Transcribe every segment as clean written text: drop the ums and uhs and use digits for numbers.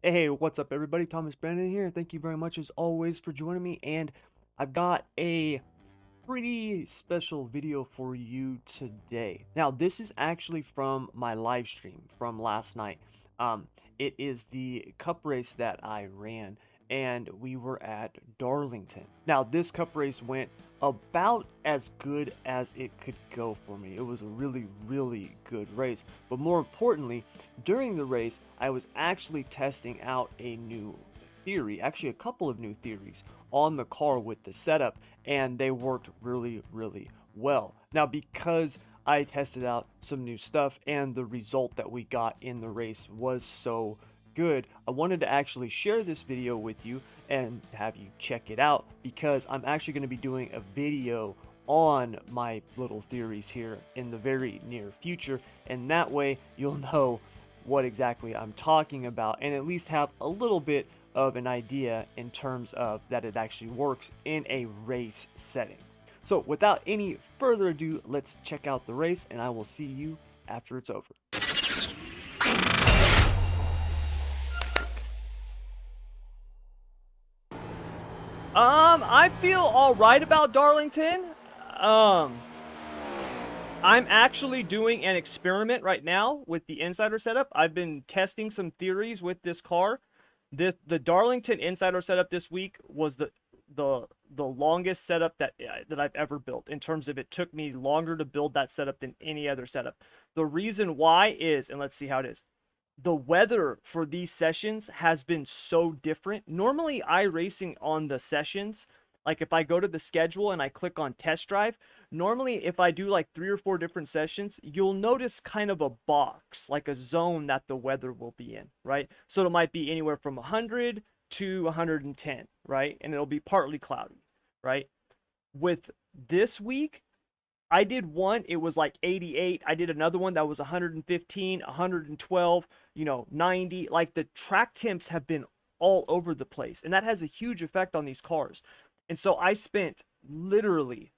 Hey, what's up, everybody? Thomas Brandon here. Thank you very much, as always, for joining me. And I've got a pretty special video for you today. Now, this is actually from my live stream from last night. Um, it is the cup race that I ran, and we were at Darlington. Now, this cup race went about as good as it could go for me. It was a really, really good race. But more importantly, during the race, I was actually testing out a new theory, actually a couple of new theories on the car with the setup, and they worked really, really well. Now, because I tested out some new stuff and the result that we got in the race was so good, I wanted to actually share this video with you and have you check it out, because I'm actually going to be doing a video on my little theories here in the very near future, and that way you'll know what exactly I'm talking about and at least have a little bit of an idea in terms of that it actually works in a race setting. So without any further ado, let's check out the race, and I will see you after it's over. I feel all right about Darlington. Um, I'm actually doing an experiment right now with the Insider setup. I've been testing some theories with this car. The Darlington Insider setup this week was the longest setup that I've ever built, in terms of it took me longer to build that setup than any other setup. The reason why is, and let's see how it is. The weather for these sessions has been so different. Normally, iRacing on the sessions, like if I go to the schedule and I click on test drive, normally if I do like 3 or 4 different sessions, you'll notice kind of a box, like a zone that the weather will be in, right? So it might be anywhere from 100 to 110, right? And it'll be partly cloudy, right? With this week, I did one, it was like 88. I did another one that was 115, 112, 90. Like, the track temps have been all over the place, and that has a huge effect on these cars. And so I spent literally,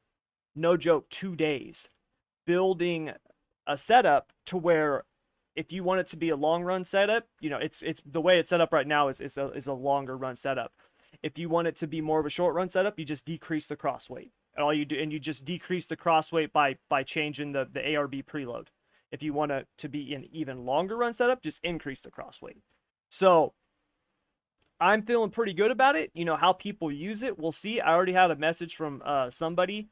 no joke, 2 days building a setup to where if you want it to be a long run setup, it's the way it's set up right now is a longer run setup. If you want it to be more of a short run setup, you just decrease the cross weight. All you do, and you just decrease the cross weight by changing the ARB preload. If you want it to be an even longer run setup, just increase the cross weight. So I'm feeling pretty good about it. How people use it, we'll see. I already had a message from somebody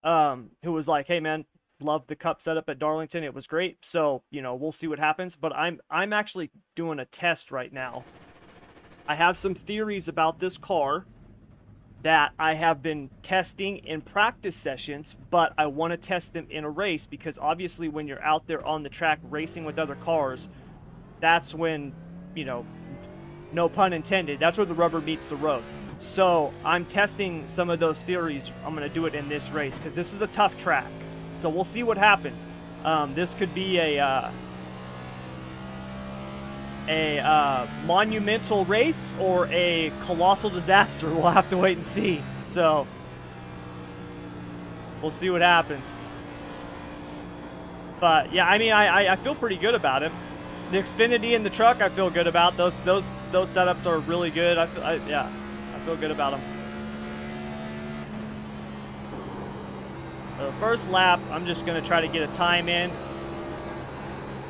who was like, "Hey man, love the cup setup at Darlington. It was great." So we'll see what happens. But I'm actually doing a test right now. I have some theories about this car that I have been testing in practice sessions, but I want to test them in a race, because obviously when you're out there on the track racing with other cars, that's when, no pun intended, that's where the rubber meets the road. So I'm testing some of those theories. I'm going to do it in this race because this is a tough track. So we'll see what happens. This could be a monumental race or a colossal disaster. We'll have to wait and see. So we'll see what happens. But yeah, I mean, I feel pretty good about it. The Xfinity and the truck, I feel good about. Those setups are really good. I feel good about them. The first lap, I'm just going to try to get a time in.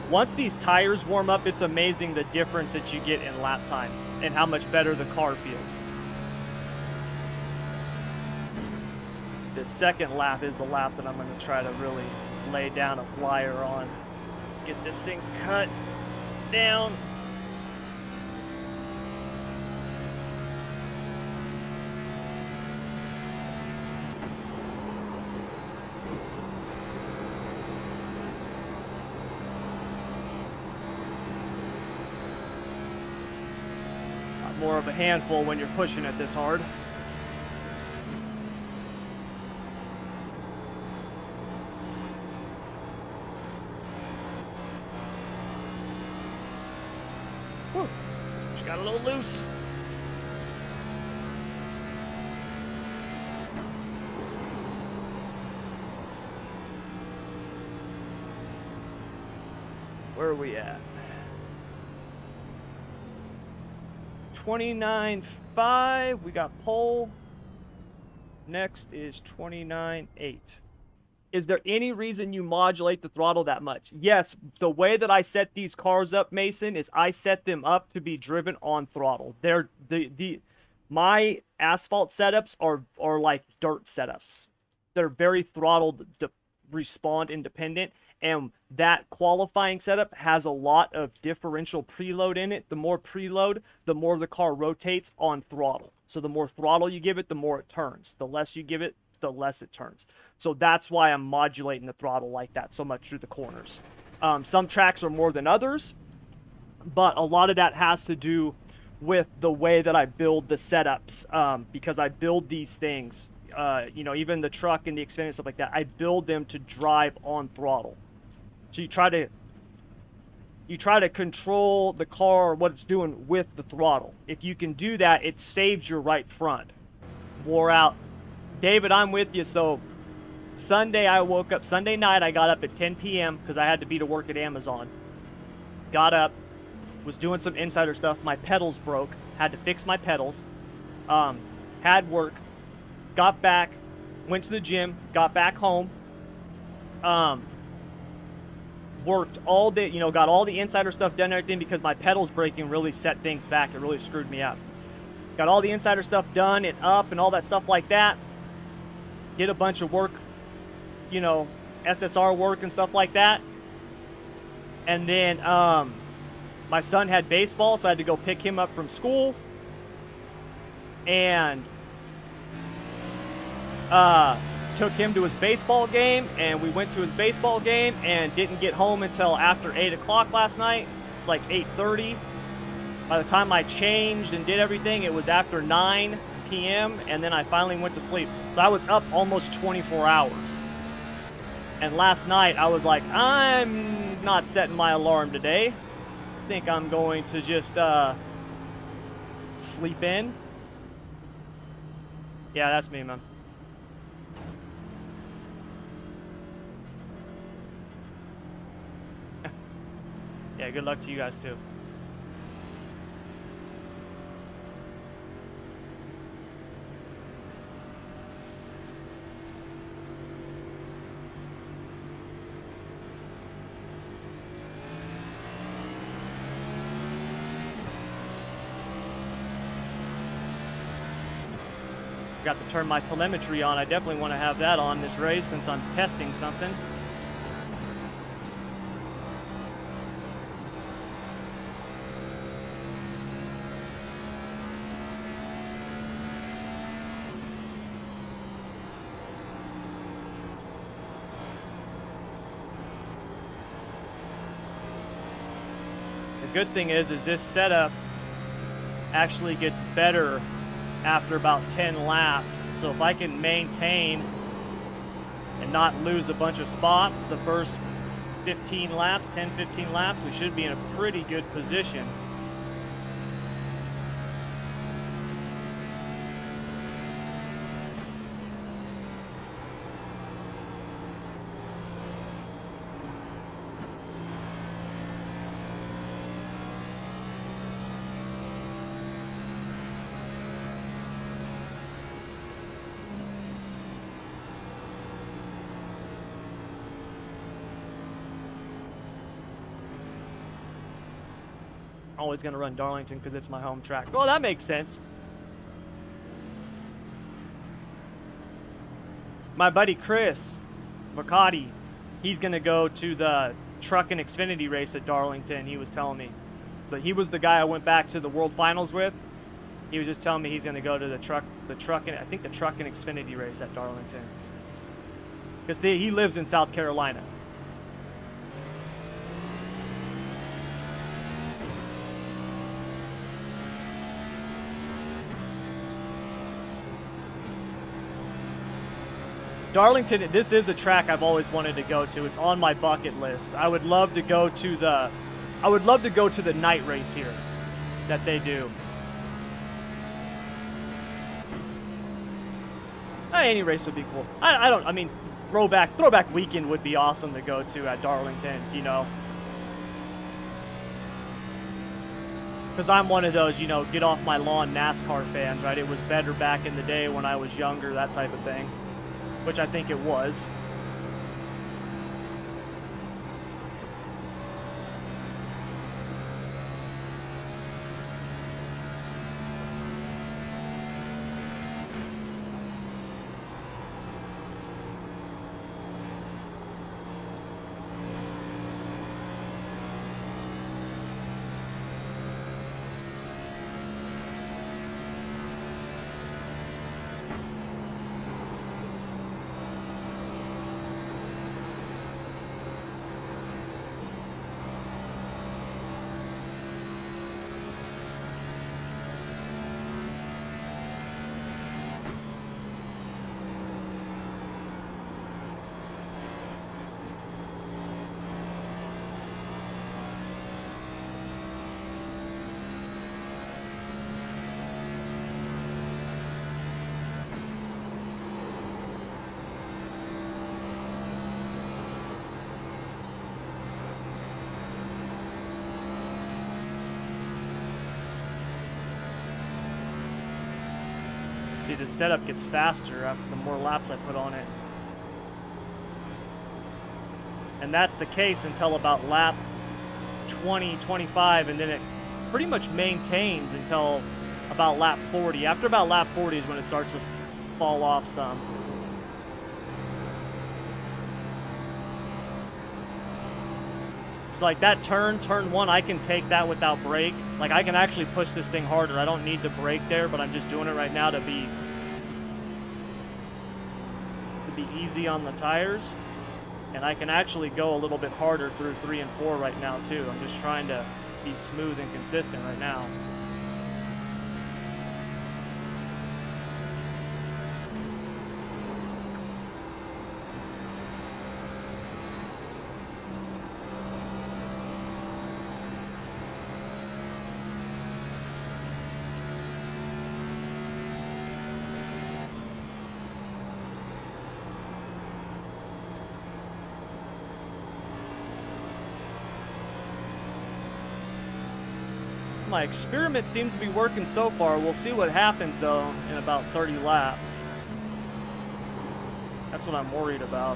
Once these tires warm up, it's amazing the difference that you get in lap time and how much better the car feels. The second lap is the lap that I'm going to try to really lay down a flyer on. Let's get this thing cut down. More of a handful when you're pushing it this hard. Whew. Just got a little loose. Where are we at? 29.5. We got pole. Next is 29.8. Is there any reason you modulate the throttle that much? Yes, the way that I set these cars up, Mason, is I set them up to be driven on throttle. My asphalt setups are like dirt setups. They're very throttled to respond independent, and that qualifying setup has a lot of differential preload in it. The more preload, the more the car rotates on throttle. So the more throttle you give it, the more it turns. The less you give it, the less it turns. So that's why I'm modulating the throttle like that so much through the corners. Some tracks are more than others, but a lot of that has to do with the way that I build the setups, because I build these things, you know, even the truck and the Xfinity stuff like that, I build them to drive on throttle. So you try to control the car, what it's doing with the throttle. If you can do that, it saves your right front. Wore out. David, I'm with you. So Sunday night I got up at 10 p.m. because I had to be to work at Amazon. Got up, was doing some insider stuff. My pedals broke. Had to fix my pedals. Had work. Got back. Went to the gym. Got back home. Worked all day. You know, got all the insider stuff done and everything because my pedals breaking really set things back. It really screwed me up. Got all the insider stuff done and up and all that stuff like that. Did a bunch of work, you know, SSR work and stuff like that. And then my son had baseball, so I had to go pick him up from school. And took him to his baseball game, and we went to his baseball game and didn't get home until after 8 o'clock last night. It's like 8:30. By the time I changed and did everything, it was after 9 p.m. and then I finally went to sleep. So I was up almost 24 hours. And last night I was like, I'm not setting my alarm today. I think I'm going to just sleep in. Yeah, that's me, man. Yeah, good luck to you guys too. Got to turn my telemetry on. I definitely want to have that on this race since I'm testing something. The good thing is this setup actually gets better after about 10 laps. So if I can maintain and not lose a bunch of spots the first 15 laps, 10-15 laps, we should be in a pretty good position. Always going to run Darlington because it's my home track. Well, that makes sense. My buddy Chris Mercati, he's going to go to the truck and Xfinity race at Darlington, he was telling me. But he was the guy I went back to the World Finals with. He was just telling me he's going to go to the truck and I think the truck and Xfinity race at Darlington. Because he lives in South Carolina. Darlington, this is a track I've always wanted to go to. It's on my bucket list. I would love to go to the night race here that they do. Any race would be cool. I mean, throwback weekend would be awesome to go to at Darlington, you know. Because I'm one of those, you know, get off my lawn NASCAR fans, right? It was better back in the day when I was younger, that type of thing. Which I think it was. See, the setup gets faster after the more laps I put on it. And that's the case until about lap 20, 25, and then it pretty much maintains until about lap 40. After about lap 40 is when it starts to fall off some. So like that turn one, I can take that without brake. Like I can actually push this thing harder. I don't need to brake there, but I'm just doing it right now to be easy on the tires. And I can actually go a little bit harder through 3 and 4 right now too. I'm just trying to be smooth and consistent right now. My experiment seems to be working so far. We'll see what happens though in about 30 laps. That's what I'm worried about.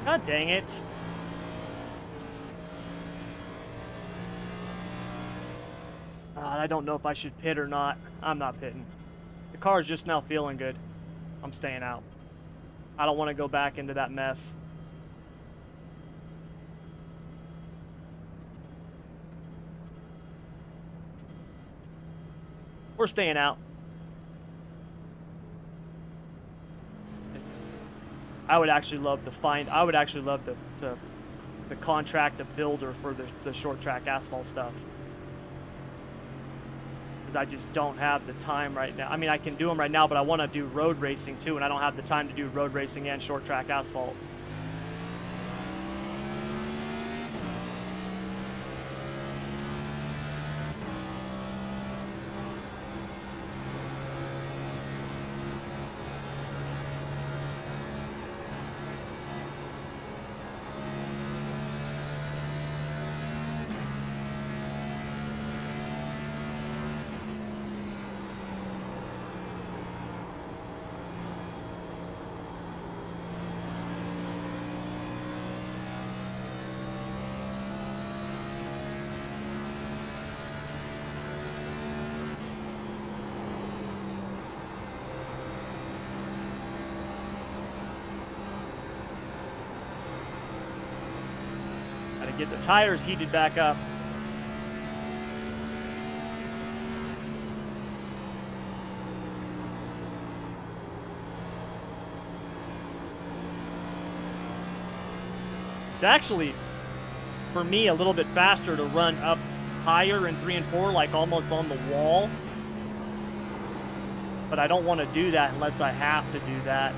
God dang it. I don't know if I should pit or not. I'm not pitting. The car is just now feeling good. I'm staying out. I don't want to go back into that mess. We're staying out. I would actually love to find, I would actually love to contract a builder for the short track asphalt stuff. Because I just don't have the time right now. I mean, I can do them right now, but I want to do road racing too, and I don't have the time to do road racing and short track asphalt. get the tires heated back up. It's actually, for me, a little bit faster to run up higher in 3 and 4, like almost on the wall. But I don't want to do that unless I have to do that.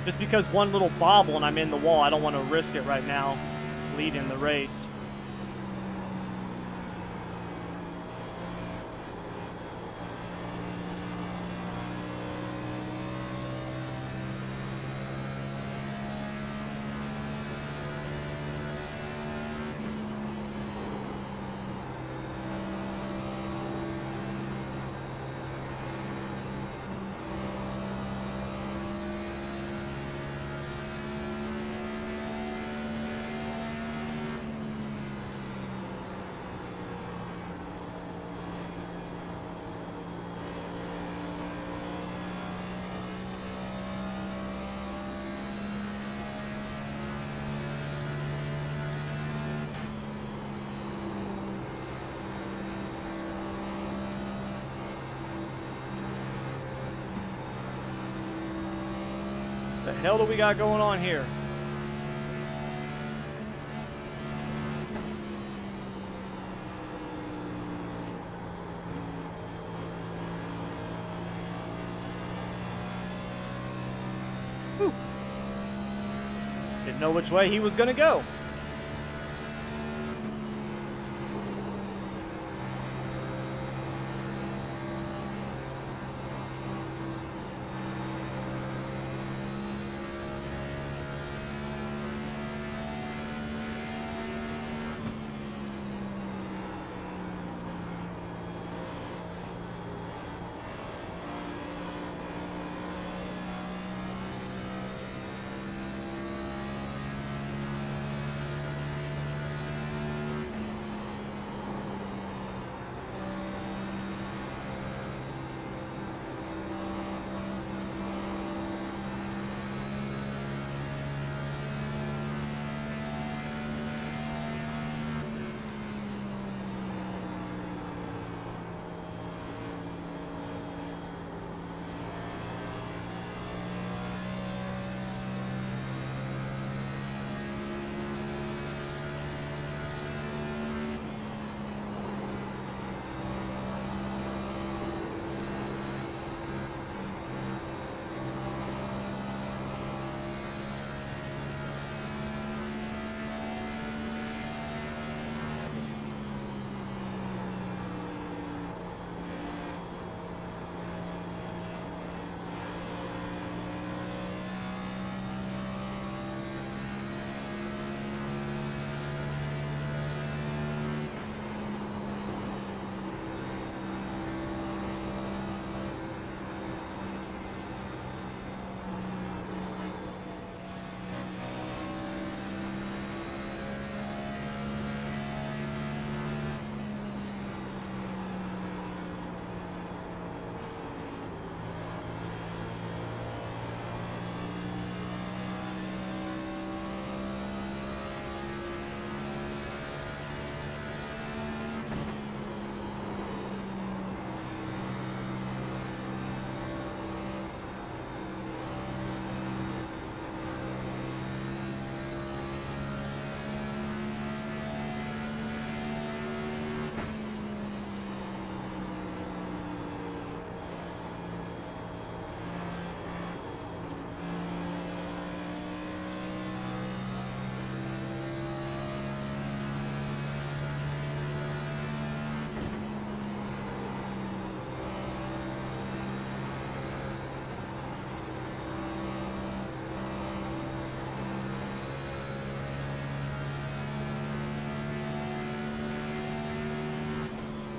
Just because one little bobble and I'm in the wall, I don't want to risk it right now, leading the race. The hell do we got going on here? Whew. Didn't know which way he was gonna go.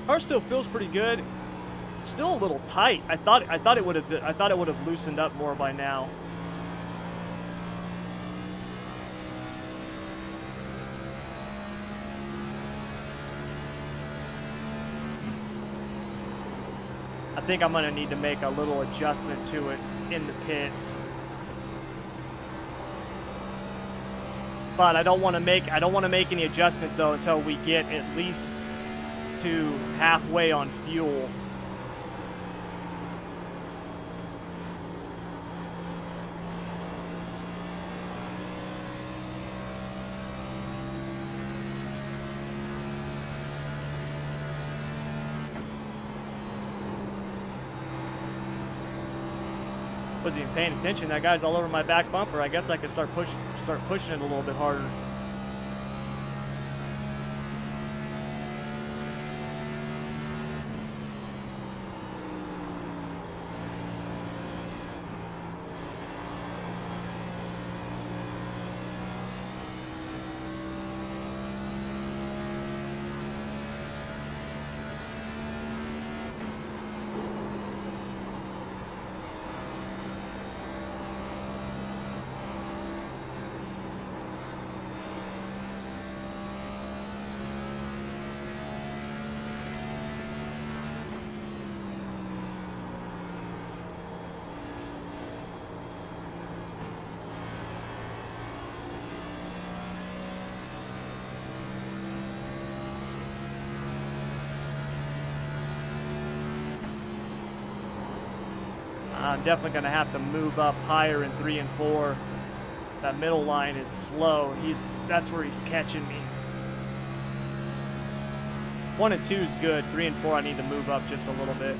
Car still feels pretty good. It's still a little tight. I thought it would have loosened up more by now. I think I'm gonna need to make a little adjustment to it in the pits. But I don't want to make any adjustments though until we get at least to halfway on fuel. Wasn't even paying attention. That guy's all over my back bumper. I guess I could start pushing it a little bit harder. I'm definitely going to have to move up higher in 3 and 4. That middle line is slow. That's where he's catching me. 1 and 2 is good. 3 and 4 I need to move up just a little bit.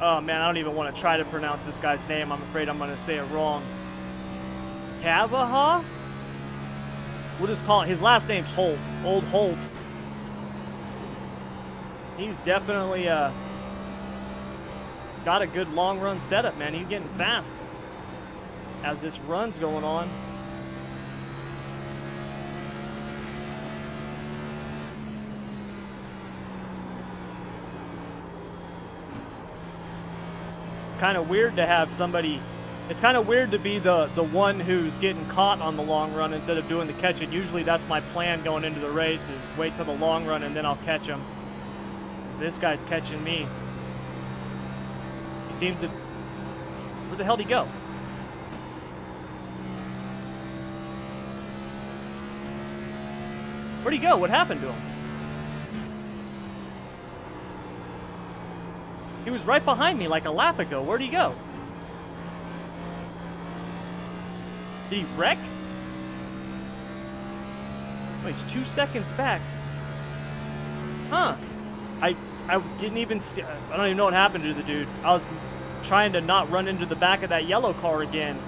Oh man, I don't even want to try to pronounce this guy's name. I'm afraid I'm going to say it wrong. Kavaha? We'll just call it, his last name's Holt. Old Holt. He's definitely got a good long run setup, man. He's getting fast as this run's going on. Kind of weird to have somebody, it's kind of weird to be the one who's getting caught on the long run instead of doing the catching. Usually that's my plan going into the race, is wait till the long run and then I'll catch him. This guy's catching me. He seems to, where the hell did he go? Where'd he go? What happened to him? He was right behind me like a lap ago. Where'd he go? Did he wreck? Oh, he's 2 seconds back. Huh. I didn't even I don't even know what happened to the dude. I was trying to not run into the back of that yellow car again.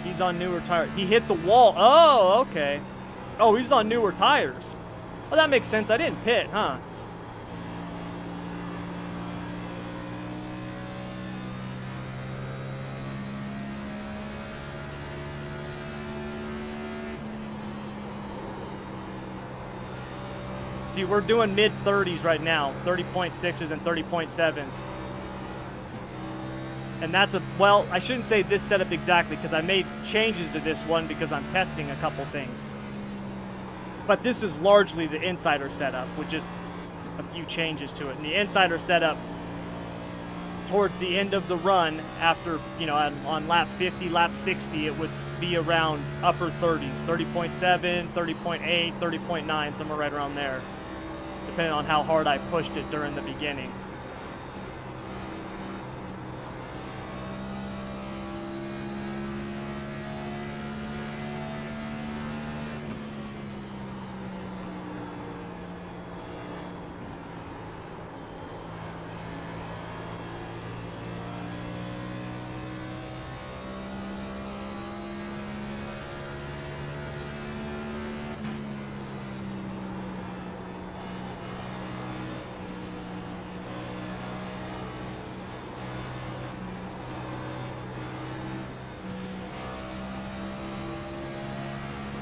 He's on newer tires. He hit the wall. Oh, okay. Oh, he's on newer tires. Well, that makes sense. I didn't pit, huh? See, we're doing mid-30s right now. 30.6s and 30.7s. And that's well, I shouldn't say this setup exactly because I made changes to this one because I'm testing a couple things. But this is largely the insider setup with just a few changes to it. And the insider setup, towards the end of the run, after, you know, on lap 50, lap 60, it would be around upper 30s, 30.7, 30.8, 30.9, somewhere right around there, depending on how hard I pushed it during the beginning.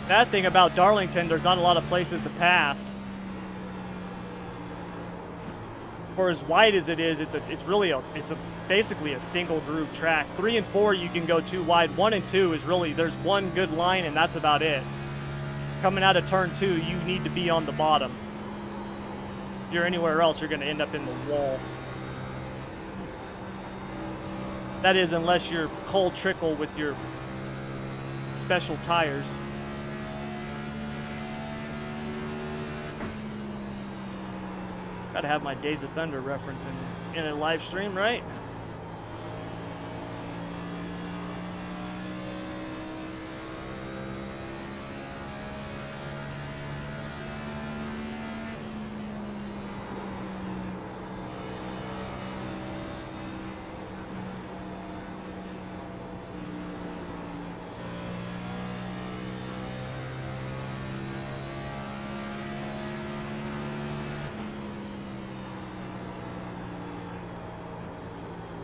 Bad thing about Darlington, there's not a lot of places to pass. For as wide as it is, it's basically a single groove track. 3 and 4 you can go too wide. 1 and 2 is really, there's one good line and that's about it. Coming out of turn 2, you need to be on the bottom. If you're anywhere else, you're going to end up in the wall. That is, unless you're cold trickle with your special tires. Gotta have my Days of Thunder reference in a live stream, right?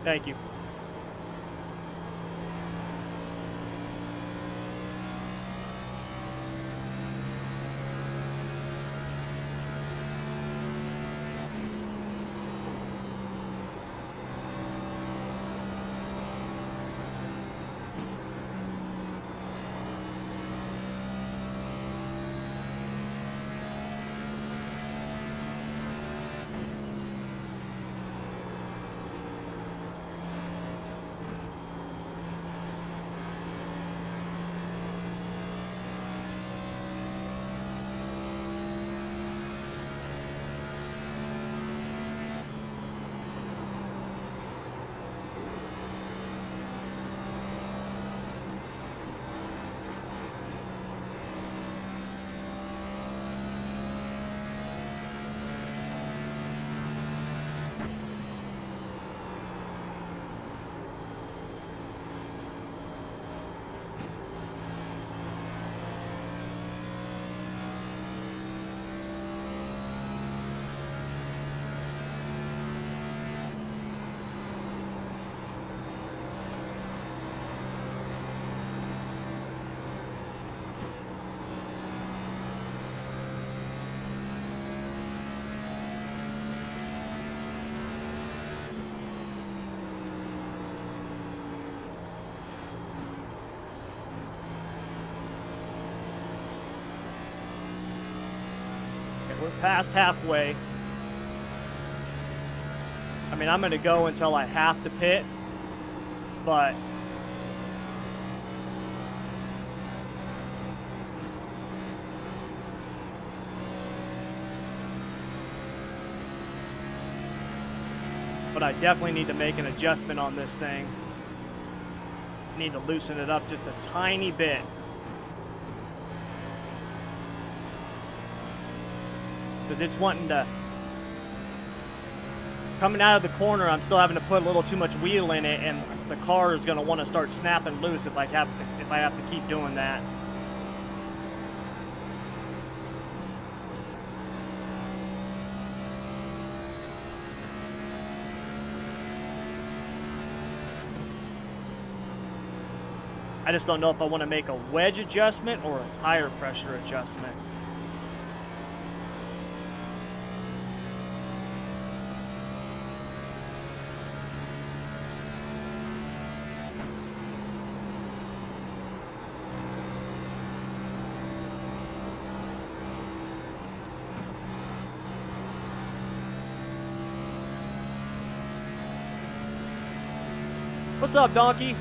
Thank you. We're past halfway. I mean, I'm going to go until I have to pit, but I definitely need to make an adjustment on this thing. Need to loosen it up just a tiny bit. Because it's wanting to, coming out of the corner, I'm still having to put a little too much wheel in it, and the car is going to want to start snapping loose if I have to keep doing that. I just don't know if I want to make a wedge adjustment or a tire pressure adjustment. What's up, Donkey?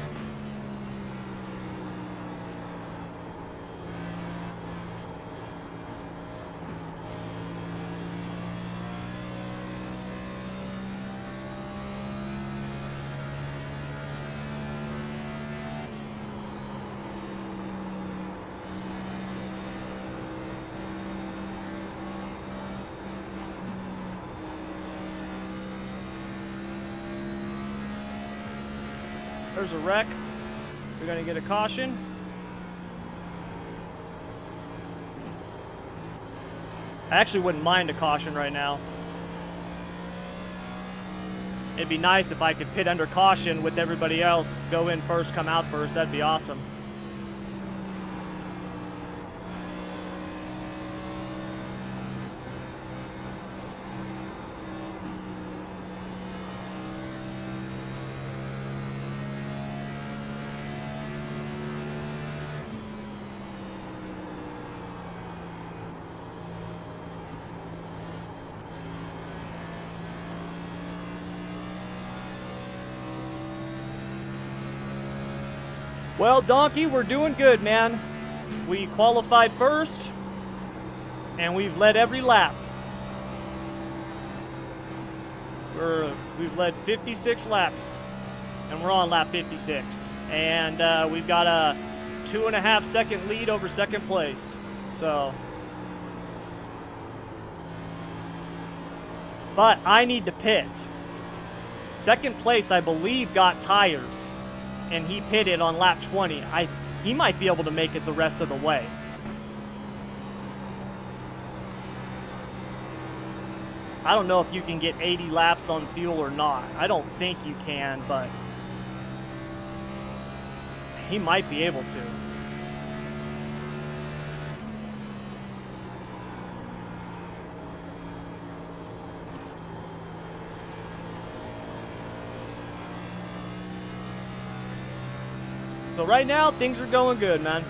There's a wreck. We're going to get a caution. I actually wouldn't mind a caution right now. It'd be nice if I could pit under caution with everybody else. Go in first, come out first. That'd be awesome. Well, Donkey, we're doing good, man. We qualified first, and we've led every lap. We've led 56 laps, and we're on lap 56. And we've got a 2.5 second lead over second place. So, but I need to pit. Second place, I believe, got tires, and he pitted on lap 20. He might be able to make it the rest of the way. I don't know if you can get 80 laps on fuel or not. I don't think you can, but he might be able to. So right now, things are going good, man.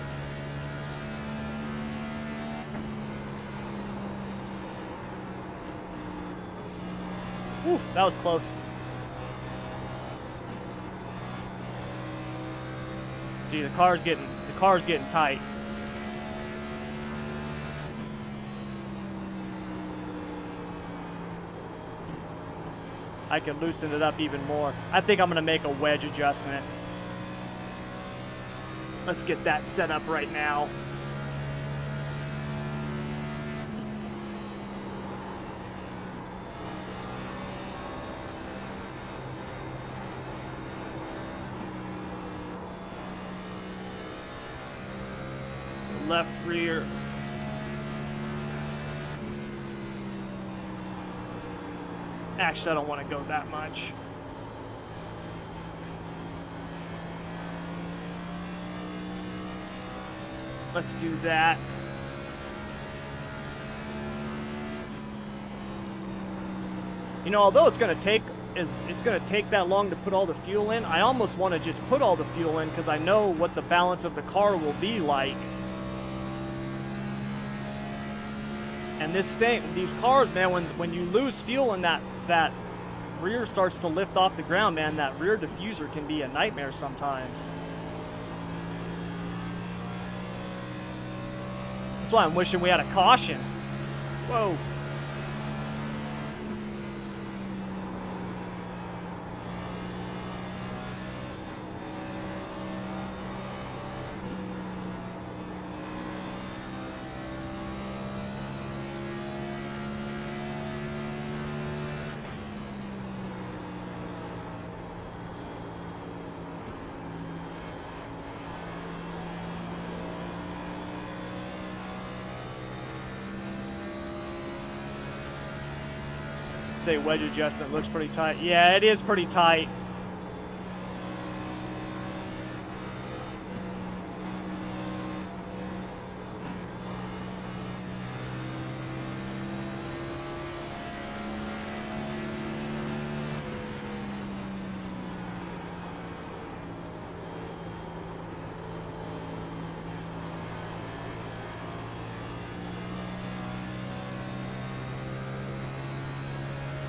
Whew, that was close. See, the car's getting tight. I can loosen it up even more. I think I'm gonna make a wedge adjustment. Let's get that set up right now. So left rear. Actually, I don't want to go that much. Let's do that. You know, although it's gonna take that long to put all the fuel in, I almost want to just put all the fuel in because I know what the balance of the car will be like. And these cars, man, when you lose fuel and that rear starts to lift off the ground, man, that rear diffuser can be a nightmare sometimes. That's why I'm wishing we had a caution. Whoa. Say wedge adjustment looks pretty tight. Yeah, it is pretty tight.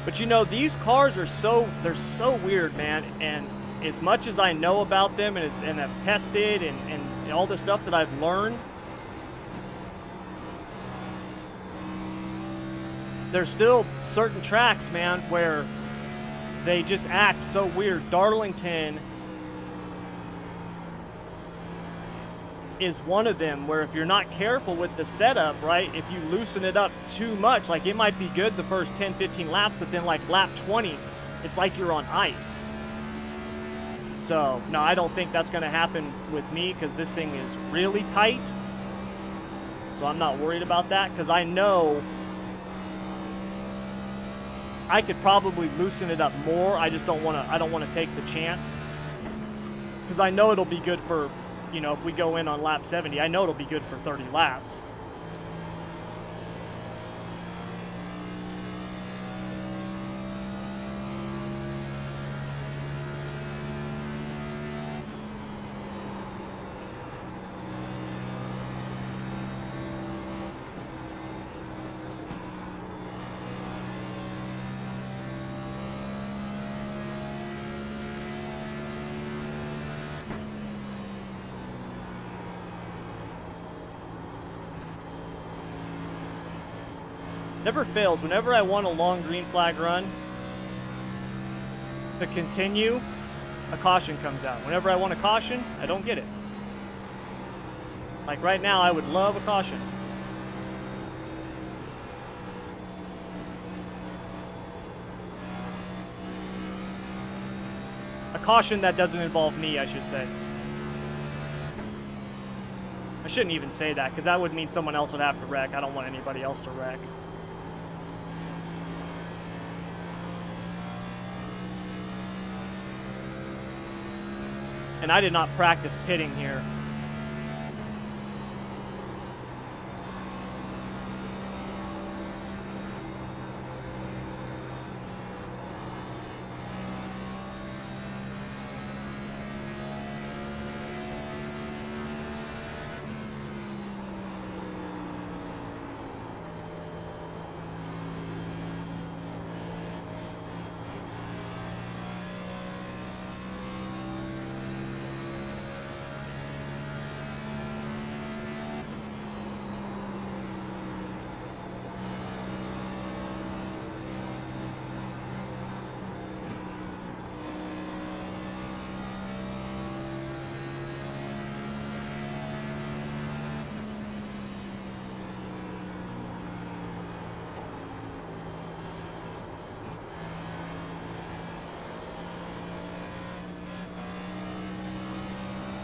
But you know, these cars are they're so weird, man. And as much as I know about them and have tested and all the stuff that I've learned, there's still certain tracks, man, where they just act so weird. Darlington is one of them where if you're not careful with the setup, right, if you loosen it up too much, like it might be good the first 10-15 laps, but then like lap 20 it's like you're on ice. So no, I don't think that's going to happen with me because this thing is really tight, so I'm not worried about that because I know I could probably loosen it up more. I just don't want to take the chance because I know it'll be good for, you know, if we go in on lap 70, I know it'll be good for 30 laps. Never fails. Whenever I want a long green flag run to continue, a caution comes out. Whenever I want a caution, I don't get it. Like right now, I would love a caution. A caution that doesn't involve me, I should say. I shouldn't even say that, because that would mean someone else would have to wreck. I don't want anybody else to wreck. And I did not practice pitting here.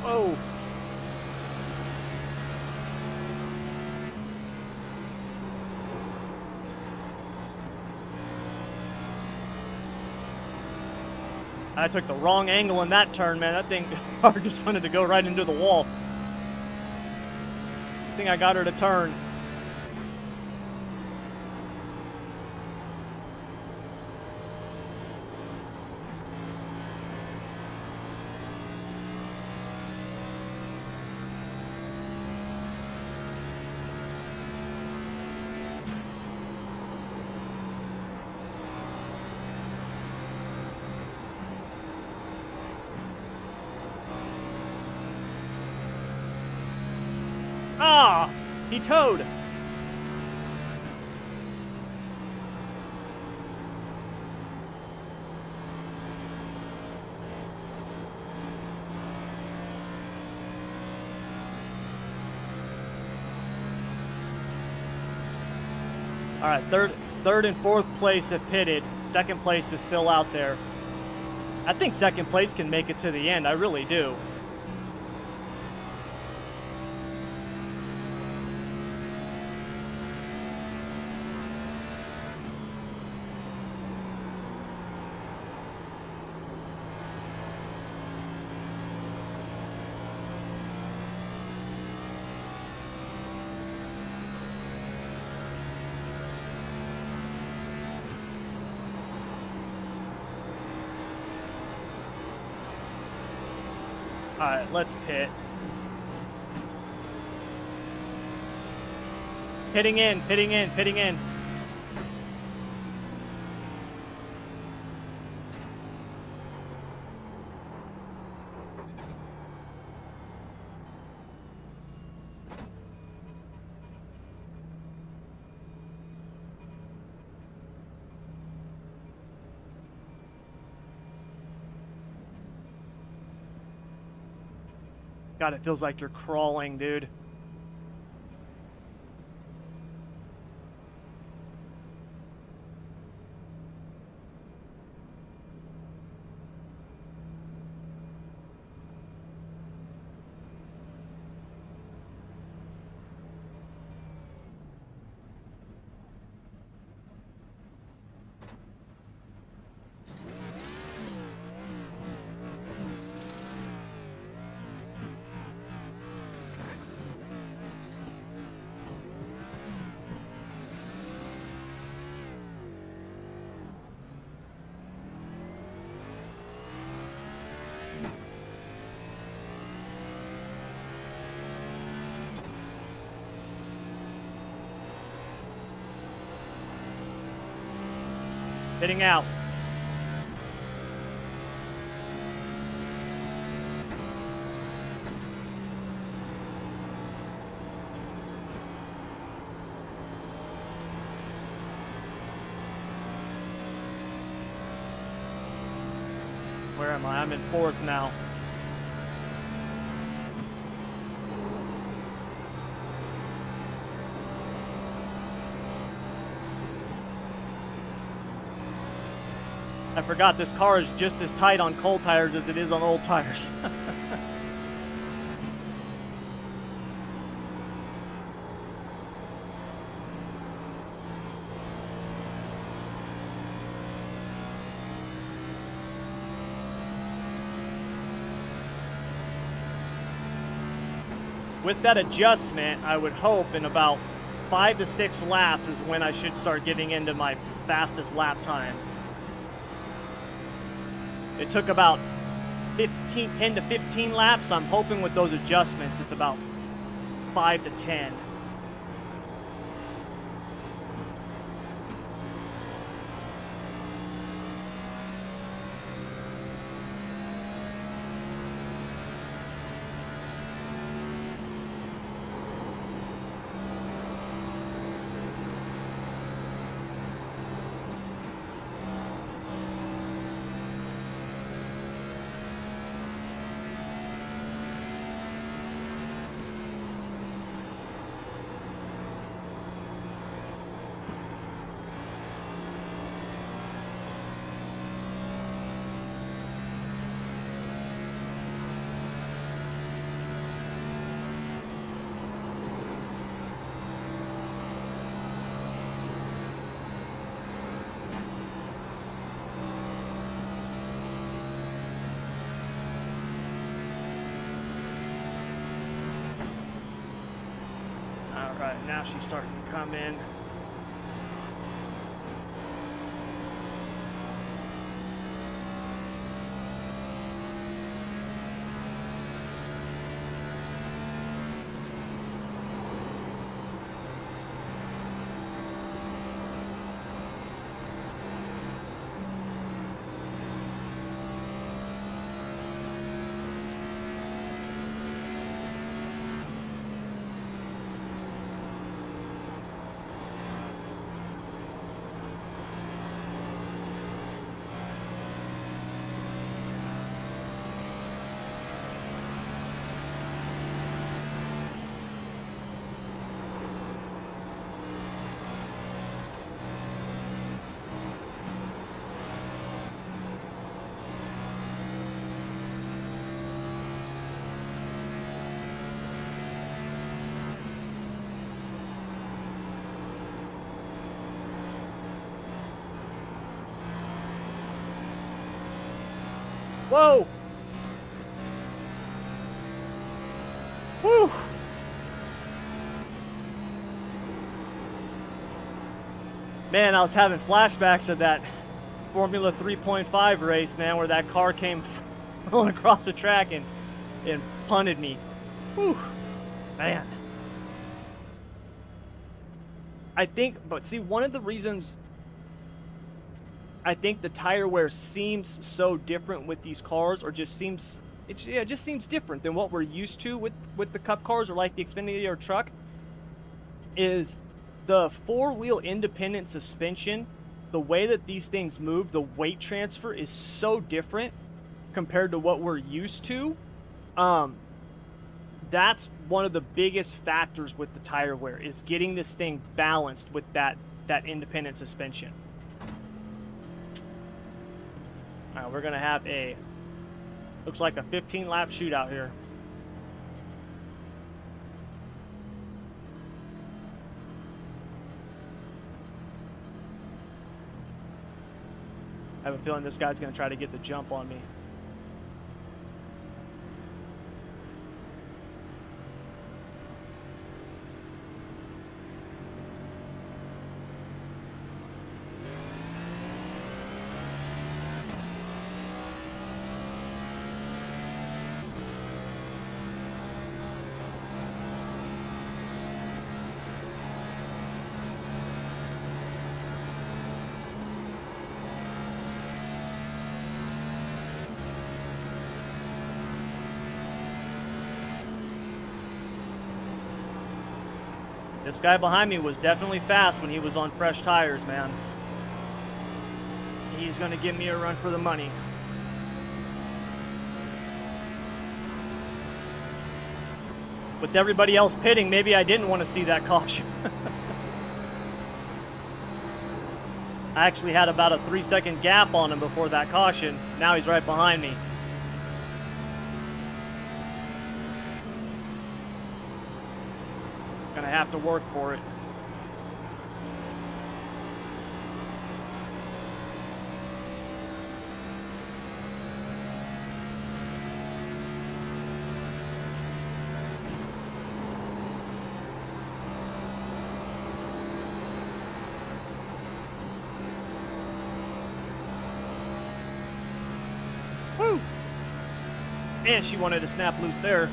Oh. I took the wrong angle in that turn, man. That thing car just wanted to go right into the wall. I think I got her to turn. Ah! He towed! Alright, third and fourth place have pitted. Second place is still out there. I think second place can make it to the end. I really do. Alright, let's pit. Pitting in, pitting in, pitting in. God, it feels like you're crawling, dude. Hitting out. Where am I? I'm in 4th now. I forgot this car is just as tight on cold tires as it is on old tires. With that adjustment, I would hope in about 5 to 6 laps is when I should start getting into my fastest lap times. It took about 10 to 15 laps. I'm hoping with those adjustments, it's about 5 to 10. Alright, now she's starting to come in. Whoa! Whew! Man, I was having flashbacks of that Formula 3.5 race, man, where that car came rolling across the track and punted me. Whew! Man. I think, but see, one of the reasons I think the tire wear seems so different with these cars, or just seems, it just seems different than what we're used to with the Cup cars or like the Xfinity or truck, is the four-wheel independent suspension. The way that these things move, the weight transfer is so different compared to what we're used to. That's one of the biggest factors with the tire wear, is getting this thing balanced with that independent suspension. All right, we're gonna have looks like a 15-lap shootout here. I have a feeling this guy's gonna try to get the jump on me. This guy behind me was definitely fast when he was on fresh tires, man. He's going to give me a run for the money. With everybody else pitting, maybe I didn't want to see that caution. I actually had about a 3-second gap on him before that caution. Now he's right behind me. Gonna have to work for it. Woo! Man, she wanted to snap loose there.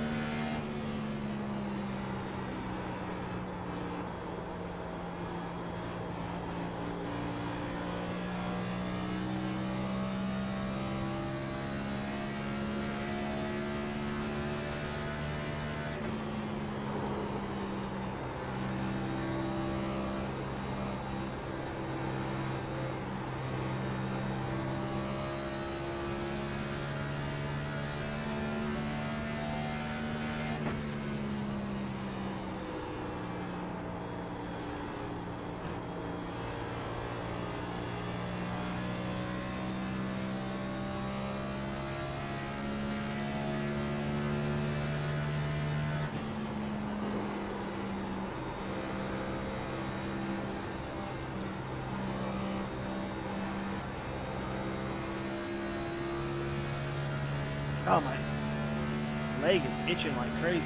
Oh, my leg is itching like crazy.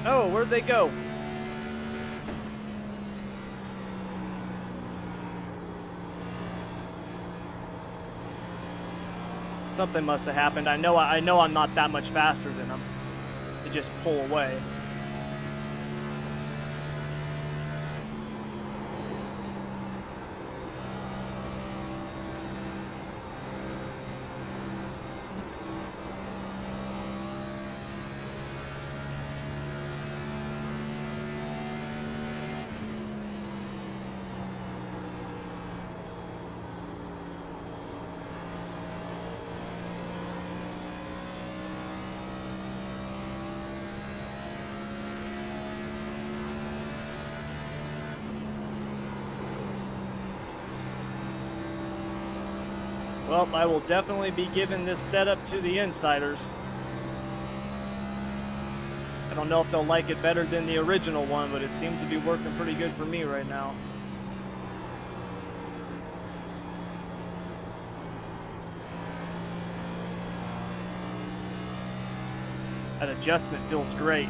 Oh, where'd they go? Something must have happened. I know I'm not that much faster than them to just pull away. Well, I will definitely be giving this setup to the insiders. I don't know if they'll like it better than the original one, but it seems to be working pretty good for me right now. That adjustment feels great.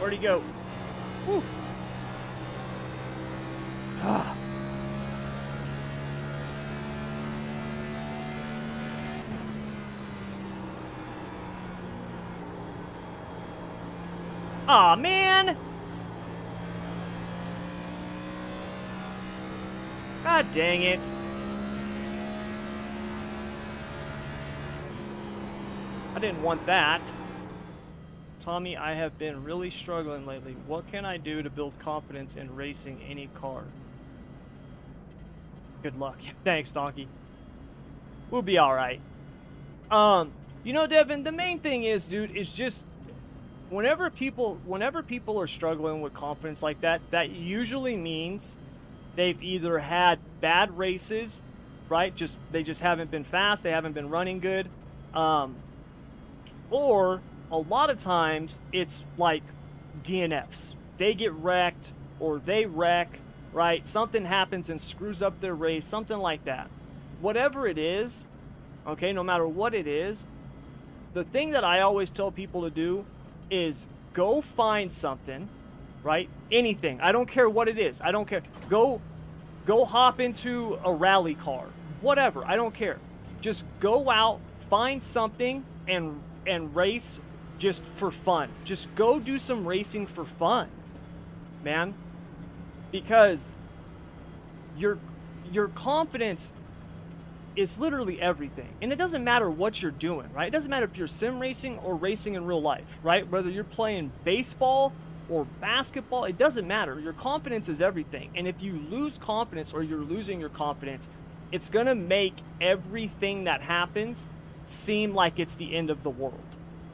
Where'd he go? Woo. Ah. Aw, man! God dang it. I didn't want that. Tommy, I have been really struggling lately. What can I do to build confidence in racing any car? Good luck. Thanks, Donkey. We'll be alright. You know, Devin, the main thing is, dude, is just whenever people are struggling with confidence like that, that usually means they've either had bad races, right? They just haven't been fast, they haven't been running good. Or a lot of times it's like DNFs. They get wrecked or they wreck, right? Something happens and screws up their race, something like that. Whatever it is, okay, no matter what it is, the thing that I always tell people to do is go find something, right? Anything. I don't care what it is. I don't care. Go hop into a rally car. whatever, I don't care. Just go out, find something, and race just for fun. Just go do some racing for fun, man. Because your confidence is literally everything. And it doesn't matter what you're doing, right? It doesn't matter if you're sim racing or racing in real life, right? Whether you're playing baseball or basketball, it doesn't matter. Your confidence is everything. And if you lose confidence or you're losing your confidence, it's going to make everything that happens seem like it's the end of the world,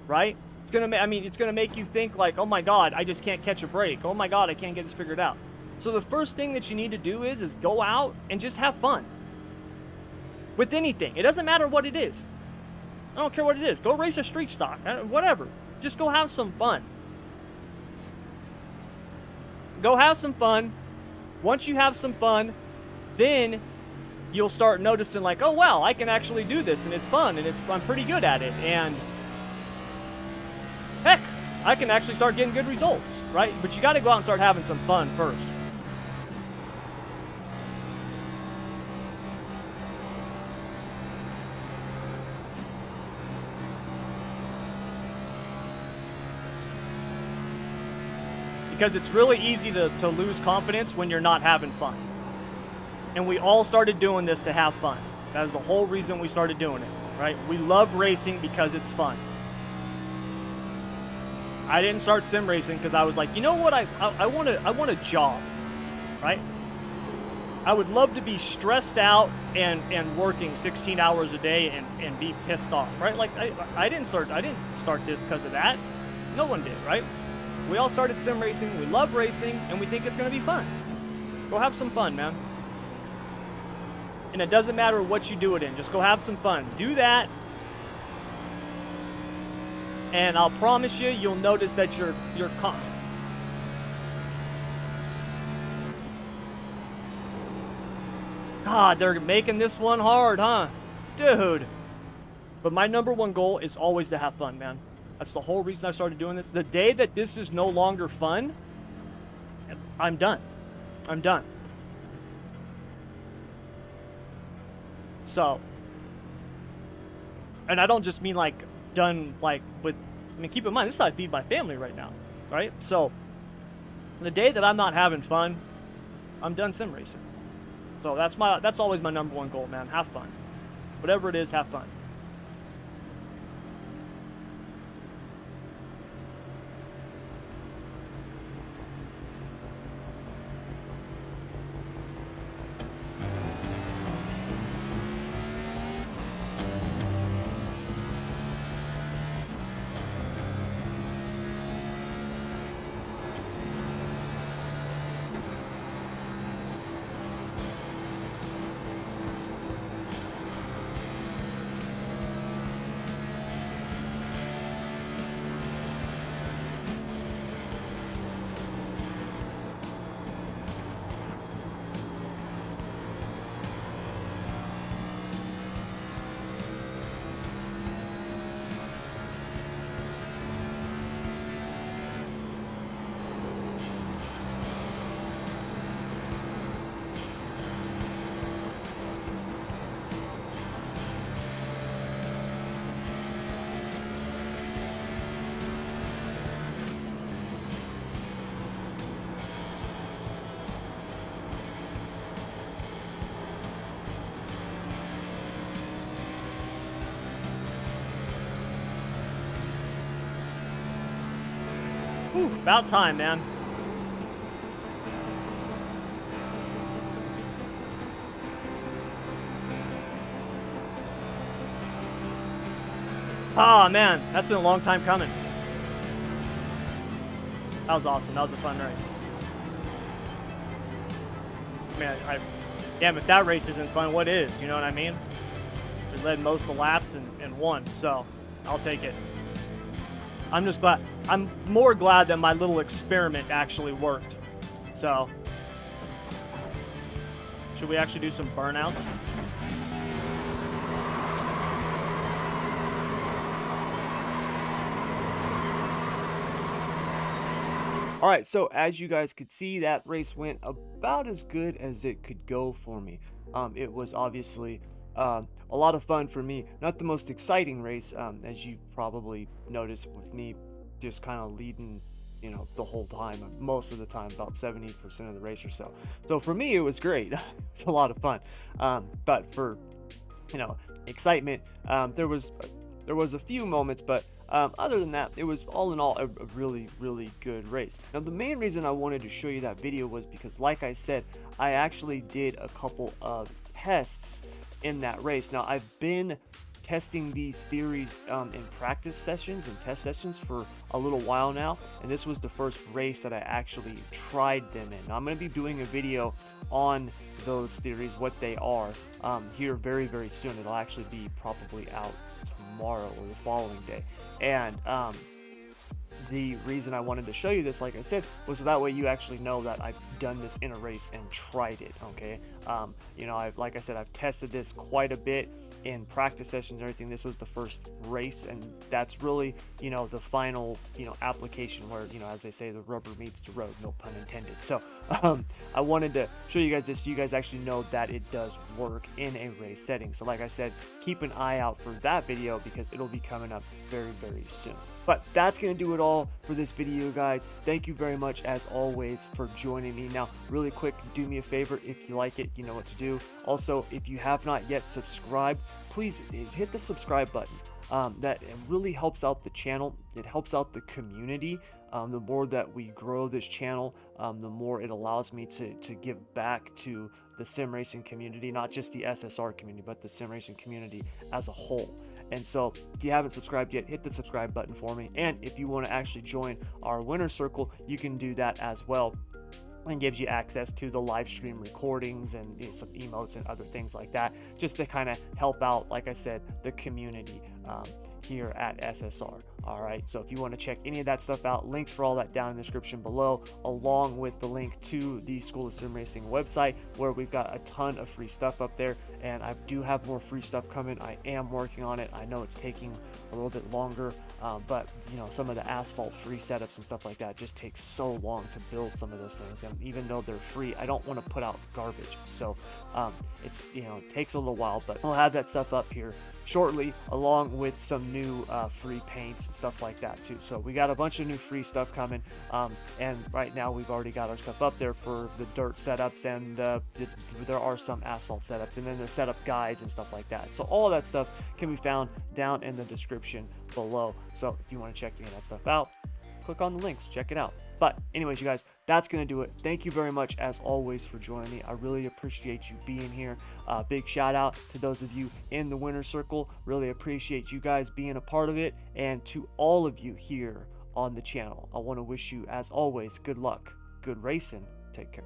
right? It's going to, it's going to make you think like, oh my God, I just can't catch a break. Oh my God, I can't get this figured out. So the first thing that you need to do is go out and just have fun. With anything. It doesn't matter what it is. I don't care what it is. Go race a street stock. Whatever. Just go have some fun. Go have some fun. Once you have some fun, then you'll start noticing like, oh wow, I can actually do this and it's fun and I'm pretty good at it. And heck, I can actually start getting good results, right? But you got to go out and start having some fun first. Because it's really easy to lose confidence when you're not having fun. And we all started doing this to have fun. That is the whole reason we started doing it, right? We love racing because it's fun. I didn't start sim racing because I was like, you know what, I want a job, right? I would love to be stressed out and working 16 hours a day and be pissed off, right? Like I didn't start this because of that. No one did, right? We all started sim racing, we love racing, and we think it's going to be fun. Go have some fun, man. And it doesn't matter what you do it in, just go have some fun. Do that, and I'll promise you, you'll notice that you're God, they're making this one hard, huh? Dude. But my #1 goal is always to have fun, man. That's the whole reason I started doing this. The day that this is no longer fun, I'm done. I'm done. So, and I don't just mean like done like with, keep in mind, this is how I feed my family right now, right? So, the day that I'm not having fun, I'm done sim racing. So that's always my #1 goal, man. Have fun. Whatever it is, have fun. Whew, about time, man. Oh, man, that's been a long time coming. That was awesome. That was a fun race. Man, damn, if that race isn't fun, what is? You know what I mean? We led most of the laps and won, so I'll take it. I'm just glad. I'm more glad that my little experiment actually worked. So, should we actually do some burnouts? All right, so as you guys could see, that race went about as good as it could go for me. It was obviously A lot of fun for me. Not the most exciting race, as you probably noticed with me just kind of leading, the whole time, most of the time, about 70% of the race or so. So for me, it was great. It's a lot of fun. But for, excitement, there was a few moments, but other than that, it was all in all a really, really good race. Now, the main reason I wanted to show you that video was because, like I said, I actually did a couple of tests in that race. Now, I've been testing these theories in practice sessions and test sessions for a little while now, and this was the first race that I actually tried them in. Now, I'm going to be doing a video on those theories, what they are, here very, very soon. It'll actually be probably out tomorrow or the following day. And the reason I wanted to show you this, like I said, was so that way you actually know that I've done this in a race and tried it. Okay, like I said, I've tested this quite a bit in practice sessions and everything. This was the first race, and that's really, the final, application where, as they say, the rubber meets the road, no pun intended. So I wanted to show you guys this so you guys actually know that it does work in a race setting. So like I said, keep an eye out for that video because it'll be coming up very, very soon. But that's going to do it all for this video, guys. Thank you very much, as always, for joining me. Now, really quick, do me a favor. If you like it, you know what to do. Also, if you have not yet subscribed, please hit the subscribe button. That really helps out the channel. It helps out the community. The more that we grow this channel, the more it allows me to give back to the sim racing community, not just the SSR community, but the sim racing community as a whole. And so if you haven't subscribed yet, hit the subscribe button for me. And if you want to actually join our winner circle, you can do that as well. And gives you access to the live stream recordings and some emotes and other things like that, just to kind of help out, like I said, the community here at SSR. All right, so if you want to check any of that stuff out, links for all that down in the description below, along with the link to the School of Sim Racing website, where we've got a ton of free stuff up there. And I do have more free stuff coming. I am working on it. I know it's taking a little bit longer, but some of the asphalt free setups and stuff like that just takes so long to build some of those things. And even though they're free, I don't want to put out garbage. So it's it takes a little while, but we'll have that stuff up here shortly, along with some new free paints and stuff like that too. So we got a bunch of new free stuff coming, and right now we've already got our stuff up there for the dirt setups, and there are some asphalt setups, and then the setup guides and stuff like that. So all of that stuff can be found down in the description below. So if you want to check any of that stuff out, click on the links, check it out. But anyways, you guys, that's going to do it. Thank you very much, as always, for joining me. I really appreciate you being here. Big shout out to those of you in the winner circle. Really appreciate you guys being a part of it. And to all of you here on the channel, I want to wish you, as always, good luck, good racing. Take care.